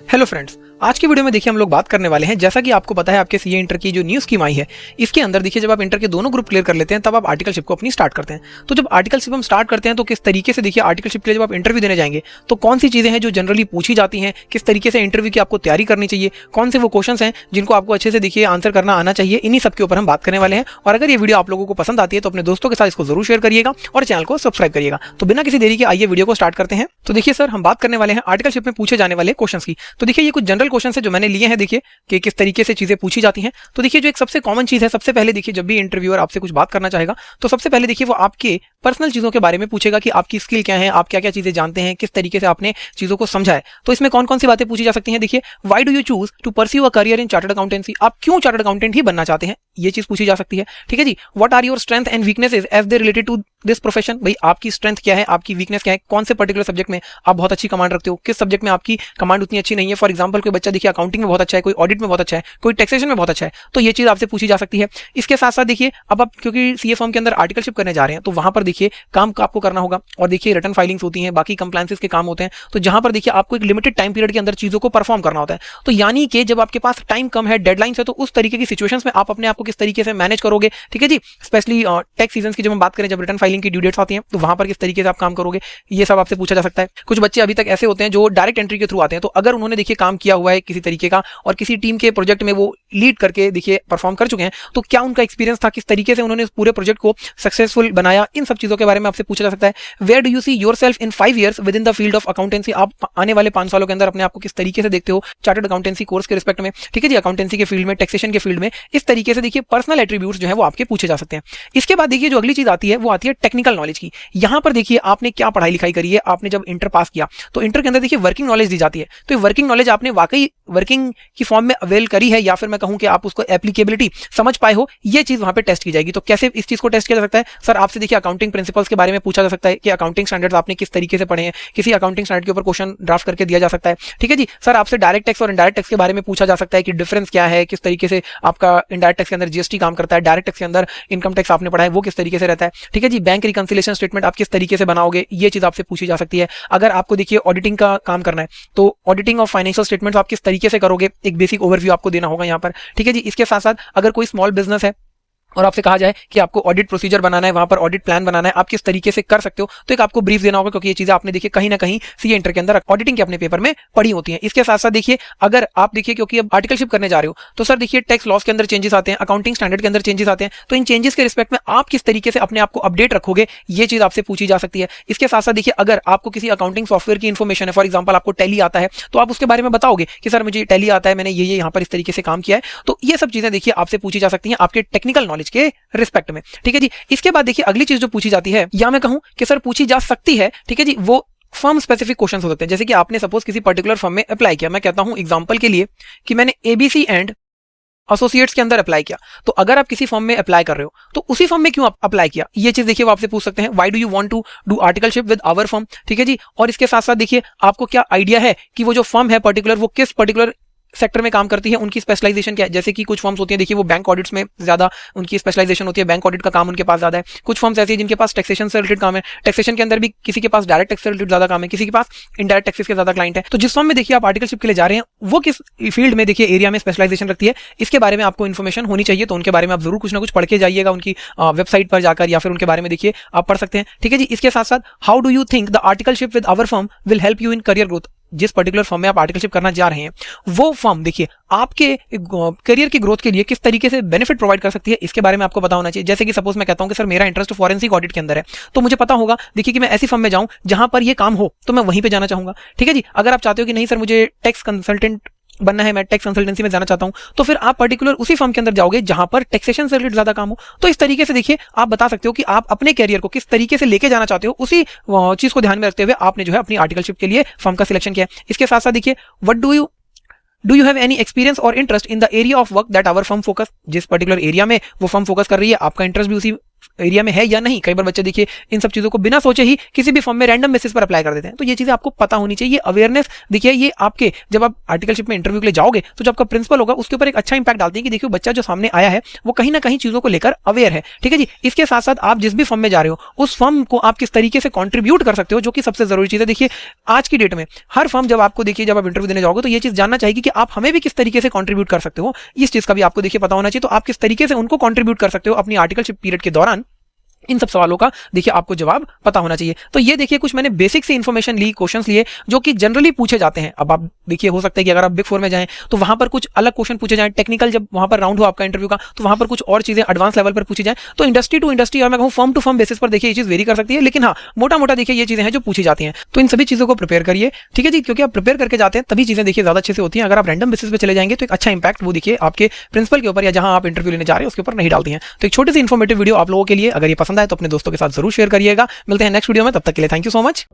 Hello friends, आज की video में देखिए हम लोग बात करने वाले हैं। जैसा कि आपको पता है आपके सीए इंटर की जो न्यू स्कीम आई है, इसके अंदर देखिए जब आप इंटर के दोनों ग्रुप क्लियर कर लेते हैं तब आप आर्टिकलशिप को अपनी स्टार्ट करते हैं। तो जब आर्टिकलशिप हम स्टार्ट करते हैं तो किस तरीके से देखिए आर्टिकलशिप के लिए जब आप इंटरव्यू देने जाएंगे तो कौन सी चीजें हैं जो जनरली पूछी जाती हैं, किस तरीके से इंटरव्यू की आपको तैयारी करनी चाहिए, कौन से वो क्वेश्चन हैं जिनको आपको अच्छे से देखिए आंसर करना आना चाहिए, इन्हीं सब के ऊपर हम बात करने वाले हैं। और अगर ये वीडियो आप लोगों को पसंद आती है तो अपने दोस्तों के साथ इसको जरूर शेयर करिएगा और चैनल को सब्सक्राइब करिएगा। तो बिना किसी देरी के आइए वीडियो को स्टार्ट करते हैं। तो देखिए सर, हम बात करने वाले हैं आर्टिकलशिप में पूछे जाने वाले क्वेश्चंस की। तो देखिए ये कुछ जनरल क्वेश्चन है जो मैंने लिए हैं, देखिए कि किस तरीके से चीजें पूछी जाती हैं। तो देखिए जो एक सबसे कॉमन चीज है, सबसे पहले देखिए जब भी इंटरव्यूअर आपसे कुछ बात करना चाहेगा तो सबसे पहले देखिए वो आपके पर्सनल चीजों के बारे में पूछेगा कि आपकी स्किल क्या है, आप क्या क्या चीजें जानते हैं, किस तरीके से आपने चीजों को समझा है। तो इसमें कौन कौन सी बातें पूछी जा सकती हैं, देखिए why do you choose to pursue a career in chartered accountancy, आप क्यों चार्टर्ड अकाउंटेंट ही बनना चाहते हैं, ये चीज पूछी जा सकती है। ठीक है जी, what are your strength and weaknesses as they related to this profession, भाई आपकी स्ट्रेंथ क्या है, आपकी वीकनेस क्या है, कौन से पर्टिकुलर सब्जेक्ट में आप बहुत अच्छी कमांड रखते हो, किस सब्जेक्ट में आपकी कमांड उतनी अच्छी नहीं है। फॉर एग्जांपल कोई बच्चा देखिए अकाउंटिंग में बहुत अच्छा है, कोई ऑडिट में बहुत अच्छा है, कोई टैक्सेशन में बहुत अच्छा है, तो ये चीज आपसे पूछी जा सकती है। इसके साथ साथ देखिए अब आप क्योंकि सीए फॉर्म के अंदर आर्टिकलशिप करने जा रहे हैं तो वहां पर देखिए काम आपको करना होगा और देखिए रिटर्न फाइलिंग्स होती हैं, बाकी कंप्लायंसेस के काम होते हैं, तो जहां पर देखिए आपको एक लिमिटेड टाइम पीरियड के अंदर चीजों को परफॉर्म करना होता है। तो यानी कि जब आपके पास टाइम कम है, डेडलाइंस है, तो उस तरीके की सिचुएशंस में आप अपने आप को किस तरीके से मैनेज करोगे। ठीक है जी, स्पेशली टैक्स सीजन की जब हम बात करें, जब रिटर्न फाइलिंग की ड्यू डेट्स आती हैं तो वहां पर किस तरीके से आप काम करोगे, ये सब आपसे पूछा जा सकता है। कुछ बच्चे अभी तक ऐसे होते हैं जो डायरेक्ट एंट्री के थ्रू आते हैं, तो अगर उन्होंने देखिए काम किया हुआ है किसी तरीके का और किसी टीम के प्रोजेक्ट में वो लीड करके देखिए परफॉर्म कर चुके हैं, तो क्या उनका एक्सपीरियंस था, किस तरीके से उन्होंने पूरे प्रोजेक्ट को सक्सेसफुल बनाया, इन सब चीजों के बारे में आपसे पूछा जा सकता है। Where do you see yourself in 5 years with in the field of accountancy, आप आने वाले 5 सालों के अंदर अपने आप को किस तरीके से देखते हो चार्टर्ड अकाउंटेंसी कोर्स के रिस्पेक्ट में। ठीक है जी, अकाउंटेंसी के फील्ड में, टैक्सेशन के फील्ड में, इस तरीके से देखिए पर्सनल एट्रीब्यूट्स जो है वो आपके पूछे जा सकते हैं। इसके बाद देखिए जो अगली चीज आती है वो आती है टेक्निकल नॉलेज की। यहां पर देखिए आपने क्या पढ़ाई लिखाई करी है, आपने जब इंटर पास किया तो इंटर के अंदर देखिए वर्किंग नॉलेज दी जाती है, तो ये वर्किंग नॉलेज आपने वाकई वर्किंग की फॉर्म में अवेल करी है या फिर मैं कहूं कि आप उसको एप्लीकेबिलिटी समझ पाए हो, ये चीज वहां पे टेस्ट की जाएगी। तो कैसे इस चीज को टेस्ट किया जा सकता है, सर आपसे देखिए अकाउंटिंग प्रिंसिपल्स के बारे में पूछा जा सकता है कि अकाउंटिंग स्टैंडर्ड्स आपने किस तरीके से पढ़े हैं, किसी अकाउंटिंग स्टैंडर्ड के ऊपर क्वेश्चन ड्राफ्ट करके दिया जा सकता है। ठीक है जी, सर आपसे डायरेक्ट टैक्स और इनडायरेक्ट टैक्स के बारे में पूछा जा सकता है कि डिफरेंस क्या है, किस तरीके से आपका इनडायरेक्ट टैक्स के अंदर जीएसटी काम करता है, डायरेक्ट टैक्स के अंदर इनकम टैक्स आपने पढ़ा है वो किस तरीके से रहता है। ठीक है जी, बैंक रिकंसिलिएशन स्टेटमेंट आप किस तरीके से बनाओगे, ये चीज आपसे पूछी जा सकती है। अगर आपको देखिए ऑडिटिंग का काम करना है तो ऑडिटिंग ऑफ फाइनेंशियल स्टेटमेंट्स आप किस तरीके से करोगे, एक बेसिक ओवरव्यू आपको देना होगा यहाँ पर। ठीक है जी, इसके साथ साथ अगर कोई स्मॉल बिजनेस है और आपसे कहा जाए कि आपको ऑडिट प्रोसीजर बनाना है, वहां पर ऑडिट प्लान बनाना है, आप किस तरीके से कर सकते हो, तो एक आपको ब्रीफ देना होगा, क्योंकि ये चीजें आपने देखिए कहीं ना कहीं सीए इंटर के अंदर ऑडिटिंग के अपने पेपर में पढ़ी होती हैं। इसके साथ साथ देखिए अगर आप देखिए क्योंकि अब आर्टिकलशिप करने जा रहे हो तो सर देखिए टैक्स लॉस के अंदर चेंजेस आते हैं, अकाउंटिंग स्टैंडर्ड के अंदर चेंजेस आते हैं, तो इन चेंजेस के रिस्पेक्ट में आप किस तरीके से अपने आप को अपडेट रखोगे, ये चीज आपसे पूछी जा सकती है। इसके साथ साथ देखिए अगर आपको किसी अकाउंटिंग सॉफ्टवेयर की इन्फॉर्मेशन है, फॉर एग्जाम्पल आपको टैली आता है, तो आप उसके बारे में बताओगे कि सर मुझे टैली आता है, मैंने ये यहाँ पर इस तरीके से काम किया है, तो ये सब चीजें देखिए आपसे पूछी जा सकती हैं आपके टेक्निकल नॉलेज के रिस्पेक्ट में। ठीक है जी, इसके बाद देखिए अगली चीज जो पूछी जाती है या मैं कहूं कि सर पूछी जा सकती है, ठीक है जी, वो फर्म स्पेसिफिक क्वेश्चंस हो सकते हैं। जैसे कि आपने सपोज किसी पर्टिकुलर फर्म में अप्लाई किया, मैं कहता हूं एग्जांपल के लिए कि मैंने एबीसी एंड एसोसिएट्स के अंदर अप्लाई किया, तो अगर आप किसी फर्म में अप्लाई कर रहे हो तो उसी फर्म में क्यों अप्लाई किया, ये चीज देखिए वो आपसे पूछ सकते हैं। Why do you want to do articleship with our firm. ठीक है जी, और इसके साथ साथ देखिए आपको क्या आइडिया है कि वो जो फर्म है पर्टिकुलर वो किस पर्टिकुलर सेक्टर में काम करती है, उनकी स्पेशलाइजेशन क्या है। जैसे कि कुछ फर्म्स होती हैं देखिए वो बैंक ऑडिट्स में ज्यादा उनकी स्पेशलाइजेशन होती है, बैंक ऑडिट का काम उनके पास ज्यादा है। कुछ फर्म्स ऐसी हैं जिनके पास टैक्सेशन से रिलेटेड काम है, टैक्सेशन के अंदर भी किसी के पास डायरेक्ट टैक्स से रिलेटेड ज्यादा काम है, किसी के पास इनडायरेक्ट टैक्सेस के ज्यादा क्लाइंट है। तो जिस फर्म में देखिए आप आर्टिकलशिप के लिए जा रहे हैं वो किस फील्ड में देखिए एरिया में स्पेशलाइजेशन रखती है, इसके बारे में आपको इन्फॉर्मेशन होनी चाहिए। तो उनके बारे में आप जरूर कुछ ना कुछ पढ़ के जाइएगा, उनकी वेबसाइट पर जाकर या फिर उनके बारे में देखिए आप पढ़ सकते हैं। ठीक है जी, इसके साथ साथ how do you think the articleship with our firm will help you in career growth, जिस पर्टिकुलर फर्म में आप आर्टिकलशिप करना जा रहे हैं वो फर्म देखिए आपके करियर की ग्रोथ के लिए किस तरीके से बेनिफिट प्रोवाइड कर सकती है, इसके बारे में आपको पता होना चाहिए। जैसे कि सपोज मैं कहता हूं कि सर मेरा इंटरेस्ट फॉरेंसिक ऑडिट के अंदर है, तो मुझे पता होगा देखिए कि मैं ऐसी फर्म में जाऊं जहां पर ये काम हो, तो मैं वहीं पे जाना चाहूंगा। ठीक है जी, अगर आप चाहते हो कि नहीं सर मुझे टैक्स कंसल्टेंट बनना है, मैं टैक्स कंसल्टेंसी में जाना चाहता हूं, तो फिर आप पर्टिकुलर उसी फर्म के अंदर जाओगे जहां पर टैक्सेशन से रिलेटेड ज्यादा काम हो। तो इस तरीके से देखिए आप बता सकते हो कि आप अपने कैरियर को किस तरीके से लेके जाना चाहते हो, उसी चीज को ध्यान में रखते हुए आपने जो है अपनी आर्टिकलशिप के लिए फर्म का सिलेक्शन किया है। इसके साथ साथ देखिए what do you have any experience और interest in the area of work that our firm focus, जिस पर्टिकुलर एरिया में वो फर्म फोकस कर रही है आपका इंटरेस्ट भी उसी एरिया में है या नहीं। कई बार बच्चे देखिए इन सब चीजों को बिना सोचे ही किसी भी फॉर्म में रैंडम बेसिस पर अप्लाई कर देते हैं। तो ये चीजें आपको पता होनी चाहिए। ये अवेयरनेस देखिए ये आपके जब आप आर्टिकलशिप में इंटरव्यू के लिए जाओगे तो जो आपका प्रिंसिपल होगा उसके ऊपर एक अच्छा इंपैक्ट डालती है कि देखिए बच्चा जो सामने आया है वो कहीं ना कहीं चीजों को लेकर अवेयर है। ठीक है जी। इसके साथ साथ आप जिस भी फॉर्म में जा रहे हो उस फॉर्म को आप किस तरीके से कॉन्ट्रीब्यूट कर सकते हो, जो कि सबसे जरूरी चीज है। देखिए आज की डेट में हर फॉर्म जब आपको देखिए जब आप इंटरव्यू देने जाओगे तो ये चीज जानना चाहिए कि आप हमें भी किस तरीके से कॉन्ट्रीब्यूट कर सकते हो, इस चीज का भी आपको देखिए पता होना चाहिए। तो आप किस तरीके से उनको कॉन्ट्रीब्यूट कर सकते हो अपनी आर्टिकलशिप पीरियड के दौरान, इन सब सवालों का देखिए आपको जवाब पता होना चाहिए। तो ये देखिए कुछ मैंने बेसिक सी इन्फॉर्मेशन ली, क्वेश्चंस लिए जो कि जनरली पूछे जाते हैं। अब आप देखिए हो सकता है कि अगर आप बिग 4 में जाएं तो वहां पर कुछ अलग क्वेश्चन पूछे जाएं, टेक्निकल जब वहां पर राउंड हो आपका इंटरव्यू का तो वहां पर कुछ और चीजें एडवांस लेवल पर पूछी जाएं। तो इंडस्ट्री टू इंडस्ट्री और मैं कहूं फर्म टू फर्म बेसिस पर देखिए ये चीज वेरी कर सकती है, लेकिन हाँ मोटा मोटा देखिए ये चीजें हैं जो पूछी जाती हैं। तो इन सभी चीजों को प्रिपेयर करिए। ठीक है जी, क्योंकि आप प्रिपेयर करके जाते हैं तभी चीजें देखिए ज्यादा अच्छे से होती हैं। अगर आप रैंडम बेसिस पर चले जाएंगे तो एक अच्छा इंपैक्ट वो देखिए आपके प्रिंसिपल के ऊपर या जहां आप इंटरव्यू लेने जा रहे हैं उसके ऊपर नहीं डालती हैं। तो एक छोटी सी इन्फॉर्मेटिव वीडियो आप लोगों के लिए, अगर ये पसंद आए तो अपने दोस्तों के साथ जरूर शेयर करिएगा। मिलते हैं नेक्स्ट वीडियो में, तब तक के लिए थैंक यू सो मच।